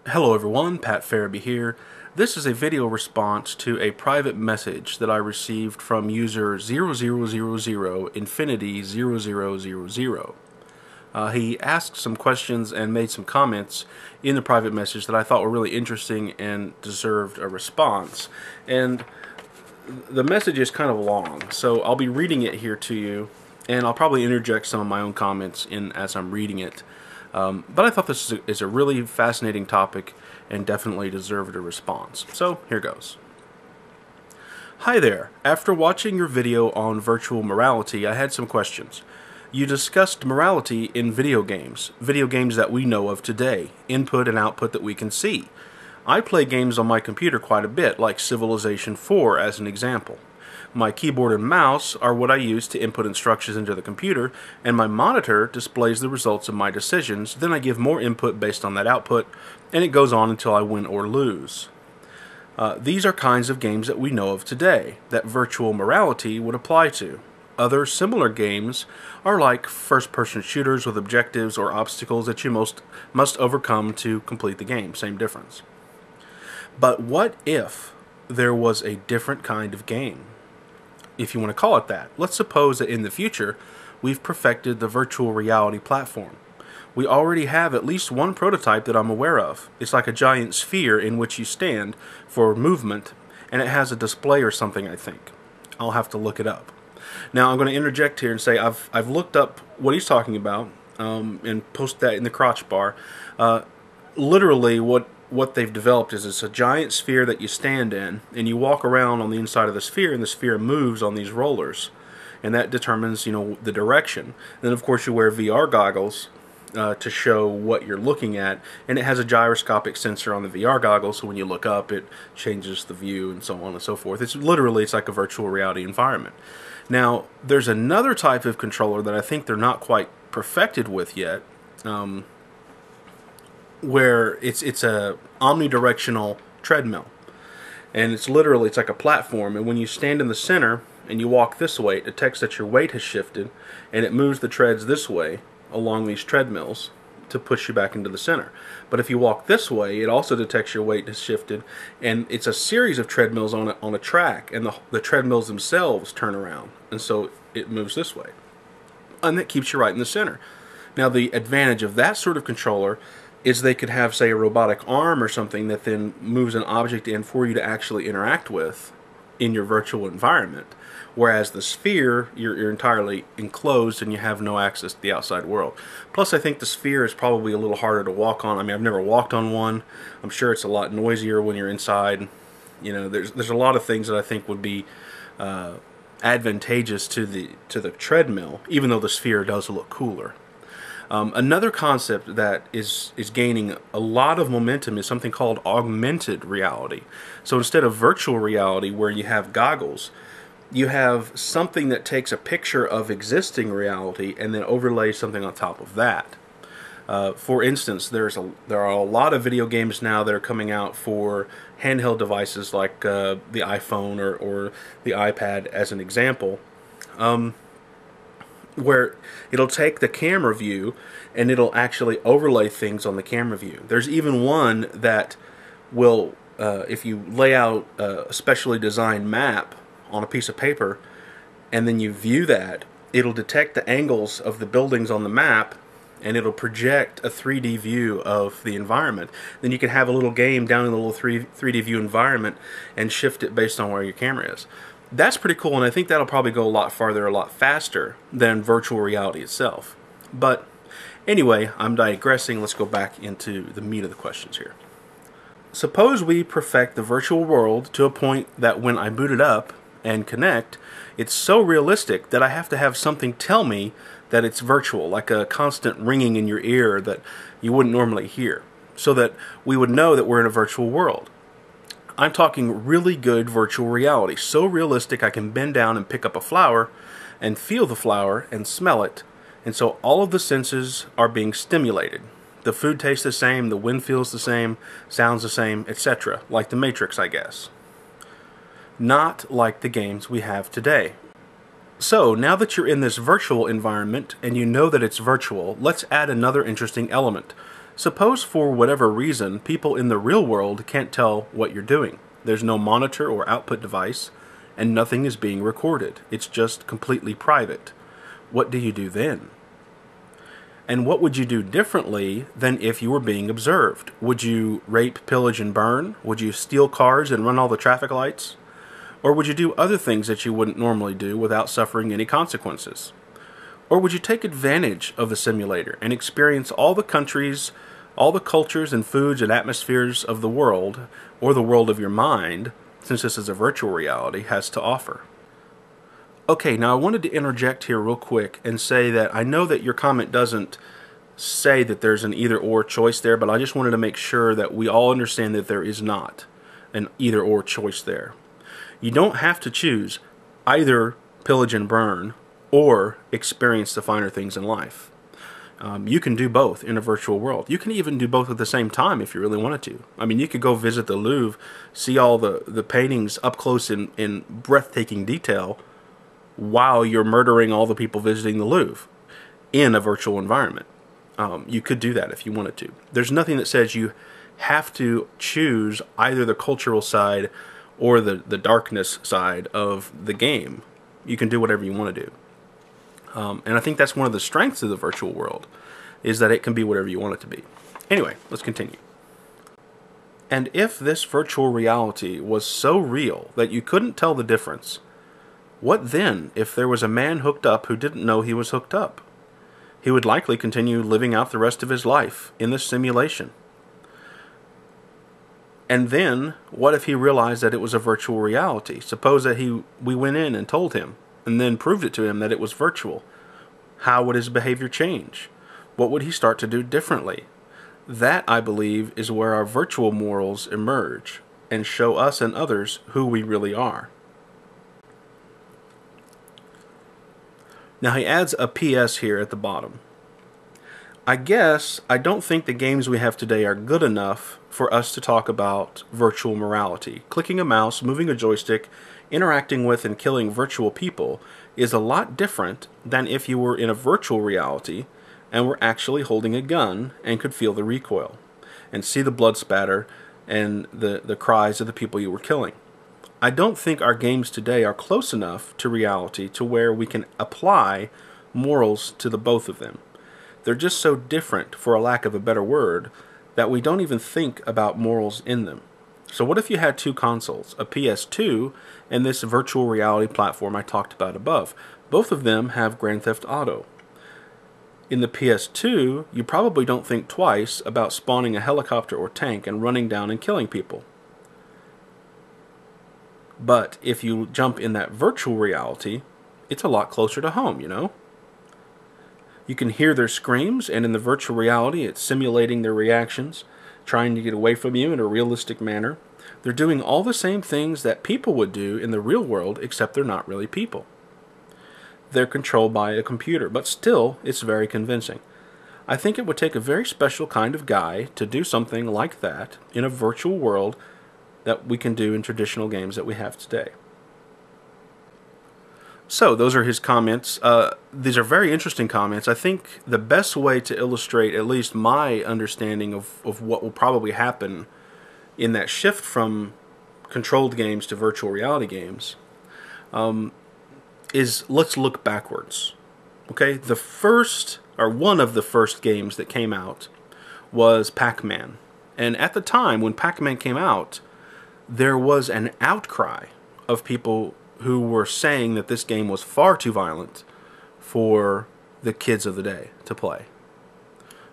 Hello everyone, Pat Farabee here. This is a video response to a private message that I received from user 0000infinity0000. He asked some questions and made some comments in the private message that I thought were really interesting and deserved a response. And the message is kind of long, so I'll be reading it here to you, and I'll probably interject some of my own comments in as I'm reading it. But I thought this is a really fascinating topic and definitely deserved a response. So here goes. Hi there. After watching your video on virtual morality, I had some questions. You discussed morality in video games that we know of today, input and output that we can see. I play games on my computer quite a bit, like Civilization 4 as an example. My keyboard and mouse are what I use to input instructions into the computer, and my monitor displays the results of my decisions. Then I give more input based on that output, and it goes on until I win or lose. These are kinds of games that we know of today, that virtual morality would apply to. Other similar games are like first-person shooters with objectives or obstacles that you must overcome to complete the game. Same difference. But what if there was a different kind of game? If you want to call it that. Let's suppose that in the future, we've perfected the virtual reality platform. We already have at least one prototype that I'm aware of. It's like a giant sphere in which you stand for movement, and it has a display or something, I think. I'll have to look it up. Now, I'm going to interject here and say I've looked up what he's talking about and post that in the crotch bar. Literally, what they've developed is it's a giant sphere that you stand in, and you walk around on the inside of the sphere, and the sphere moves on these rollers, and that determines, the direction. And then, of course, you wear VR goggles to show what you're looking at, and it has a gyroscopic sensor on the VR goggles, so when you look up, it changes the view and so on and so forth. It's like a virtual reality environment. Now, there's another type of controller that I think they're not quite perfected with yet, where it's a omnidirectional treadmill, and it's like a platform, and when you stand in the center and you walk this way, it detects that your weight has shifted, and it moves the treads this way along these treadmills to push you back into the center. But if you walk this way, it also detects your weight has shifted, and it's a series of treadmills on a track, and the treadmills themselves turn around, and so it moves this way, and that keeps you right in the center. Now, the advantage of that sort of controller is they could have, say, a robotic arm or something that then moves an object in for you to actually interact with in your virtual environment. Whereas the sphere, you're entirely enclosed and you have no access to the outside world. Plus, I think the sphere is probably a little harder to walk on. I mean, I've never walked on one. I'm sure it's a lot noisier when you're inside. There's a lot of things that I think would be advantageous to the treadmill, even though the sphere does look cooler. Another concept that is gaining a lot of momentum is something called augmented reality. So instead of virtual reality, where you have goggles, you have something that takes a picture of existing reality and then overlays something on top of that. For instance, there are a lot of video games now that are coming out for handheld devices like the iPhone or the iPad as an example. Where it'll take the camera view and it'll actually overlay things on the camera view. There's even one that will, if you lay out a specially designed map on a piece of paper and then you view that, it'll detect the angles of the buildings on the map and it'll project a 3D view of the environment. Then you can have a little game down in the little 3D view environment and shift it based on where your camera is. That's pretty cool, and I think that'll probably go a lot farther, a lot faster than virtual reality itself. But anyway, I'm digressing. Let's go back into the meat of the questions here. Suppose we perfect the virtual world to a point that when I boot it up and connect, it's so realistic that I have to have something tell me that it's virtual, like a constant ringing in your ear that you wouldn't normally hear, so that we would know that we're in a virtual world. I'm talking really good virtual reality, so realistic I can bend down and pick up a flower and feel the flower and smell it, and so all of the senses are being stimulated. The food tastes the same, the wind feels the same, sounds the same, etc., like the Matrix, I guess. Not like the games we have today. So, now that you're in this virtual environment and you know that it's virtual, let's add another interesting element. Suppose for whatever reason people in the real world can't tell what you're doing. There's no monitor or output device, and nothing is being recorded. It's just completely private. What do you do then? And what would you do differently than if you were being observed? Would you rape, pillage, and burn? Would you steal cars and run all the traffic lights? Or would you do other things that you wouldn't normally do without suffering any consequences? Or would you take advantage of the simulator and experience all the countries, all the cultures and foods and atmospheres of the world, or the world of your mind, since this is a virtual reality, has to offer? Okay, now I wanted to interject here real quick and say that I know that your comment doesn't say that there's an either-or choice there, but I just wanted to make sure that we all understand that there is not an either-or choice there. You don't have to choose either pillage and burn or experience the finer things in life. You can do both in a virtual world. You can even do both at the same time if you really wanted to. I mean, you could go visit the Louvre, see all the paintings up close in breathtaking detail, while you're murdering all the people visiting the Louvre in a virtual environment. You could do that if you wanted to. There's nothing that says you have to choose either the cultural side or the darkness side of the game. You can do whatever you want to do. And I think that's one of the strengths of the virtual world, is that it can be whatever you want it to be. Anyway, let's continue. And if this virtual reality was so real that you couldn't tell the difference, what then if there was a man hooked up who didn't know he was hooked up? He would likely continue living out the rest of his life in this simulation. And then, what if he realized that it was a virtual reality? Suppose that we went in and told him, and then proved it to him that it was virtual. How would his behavior change? What would he start to do differently? That, I believe, is where our virtual morals emerge and show us and others who we really are. Now he adds a PS here at the bottom. I guess I don't think the games we have today are good enough for us to talk about virtual morality. Clicking a mouse, moving a joystick, interacting with and killing virtual people is a lot different than if you were in a virtual reality and were actually holding a gun and could feel the recoil and see the blood spatter and the cries of the people you were killing. I don't think our games today are close enough to reality to where we can apply morals to the both of them. They're just so different, for a lack of a better word, that we don't even think about morals in them. So what if you had two consoles, a PS2 and this virtual reality platform I talked about above? Both of them have Grand Theft Auto. In the PS2, you probably don't think twice about spawning a helicopter or tank and running down and killing people. But if you jump in that virtual reality, it's a lot closer to home, you know? You can hear their screams, and in the virtual reality, it's simulating their reactions, trying to get away from you in a realistic manner. They're doing all the same things that people would do in the real world, except they're not really people. They're controlled by a computer, but still, it's very convincing. I think it would take a very special kind of guy to do something like that in a virtual world that we can do in traditional games that we have today. So, those are his comments. These are very interesting comments. I think the best way to illustrate at least my understanding of what will probably happen in that shift from controlled games to virtual reality games is, let's look backwards. Okay, the first, or one of the first games that came out was Pac-Man. And at the time when Pac-Man came out, there was an outcry of people who were saying that this game was far too violent for the kids of the day to play.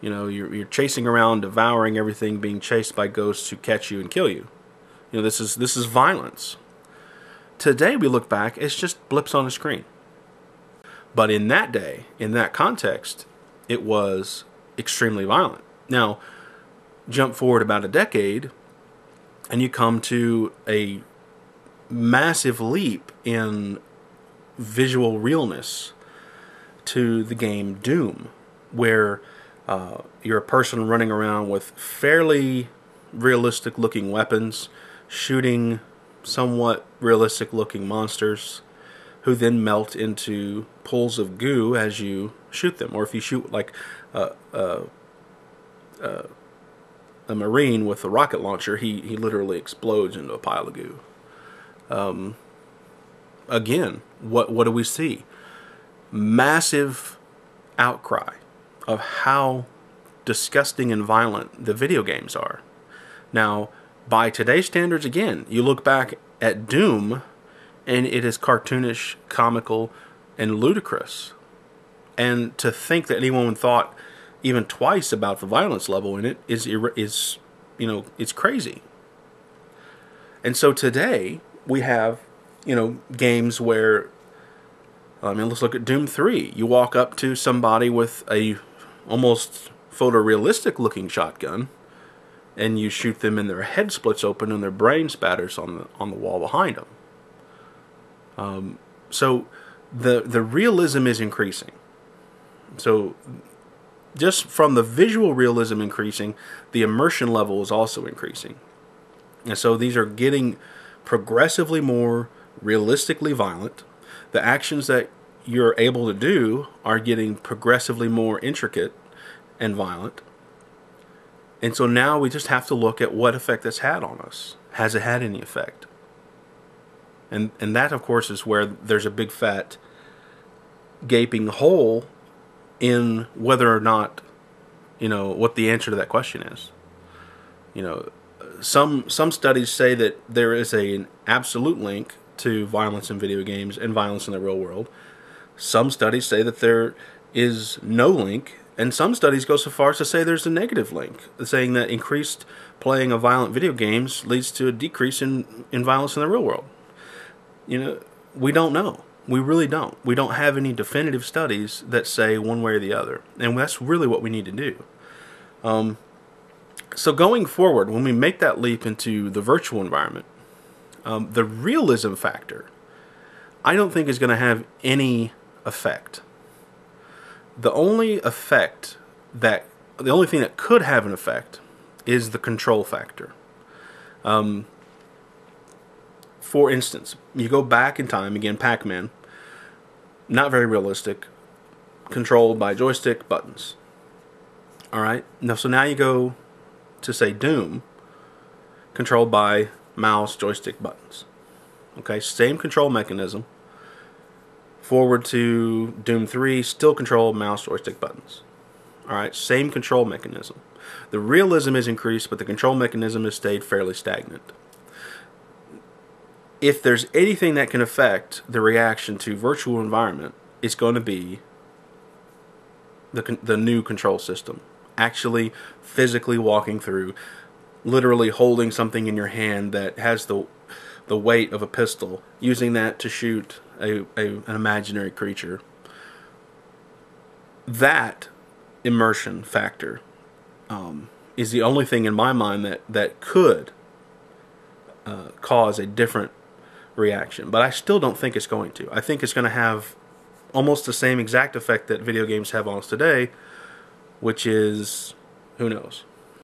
You know, you're chasing around, devouring everything, being chased by ghosts who catch you and kill you. You know, this is violence. Today we look back, it's just blips on a screen. But in that day, in that context, it was extremely violent. Now, jump forward about a decade, and you come to a massive leap in visual realness to the game Doom, where you're a person running around with fairly realistic looking weapons, shooting somewhat realistic looking monsters who then melt into pools of goo as you shoot them. Or if you shoot like a a Marine with a rocket launcher, he literally explodes into a pile of goo. Again, what do we see? Massive outcry of how disgusting and violent the video games are. Now, by today's standards, again, you look back at Doom, and it is cartoonish, comical, and ludicrous. And to think that anyone thought even twice about the violence level in it is it's crazy. And so today we have, games where, let's look at Doom 3. You walk up to somebody with a almost photorealistic looking shotgun, and you shoot them, and their head splits open, and their brain spatters on the wall behind them. So the realism is increasing. So just from the visual realism increasing, the immersion level is also increasing. And so these are getting progressively more realistically violent. The actions that you're able to do are getting progressively more intricate and violent. And so now we just have to look at what effect that's had on us. Has it had any effect? And that, of course, is where there's a big fat gaping hole in whether or not, what the answer to that question is. Some studies say that there is an absolute link to violence in video games and violence in the real world. Some studies say that there is no link, and some studies go so far as to say there's a negative link, saying that increased playing of violent video games leads to a decrease in violence in the real world. We don't know. We really don't. We don't have any definitive studies that say one way or the other, and that's really what we need to do. So going forward, when we make that leap into the virtual environment, the realism factor, I don't think is going to have any effect. The only thing that could have an effect is the control factor. For instance, you go back in time, again, Pac-Man, not very realistic, controlled by joystick buttons. Alright, so now you go to, say, Doom, controlled by mouse, joystick, buttons. Okay, same control mechanism. Forward to Doom 3, still control mouse, joystick, buttons. Alright, same control mechanism. The realism is increased, but the control mechanism has stayed fairly stagnant. If there's anything that can affect the reaction to virtual environment, it's going to be the new control system. Actually, physically walking through, literally holding something in your hand that has the weight of a pistol, using that to shoot an imaginary creature. That immersion factor is the only thing in my mind that could cause a different reaction. But I still don't think it's going to. I think it's going to have almost the same exact effect that video games have on us today, which is, who knows?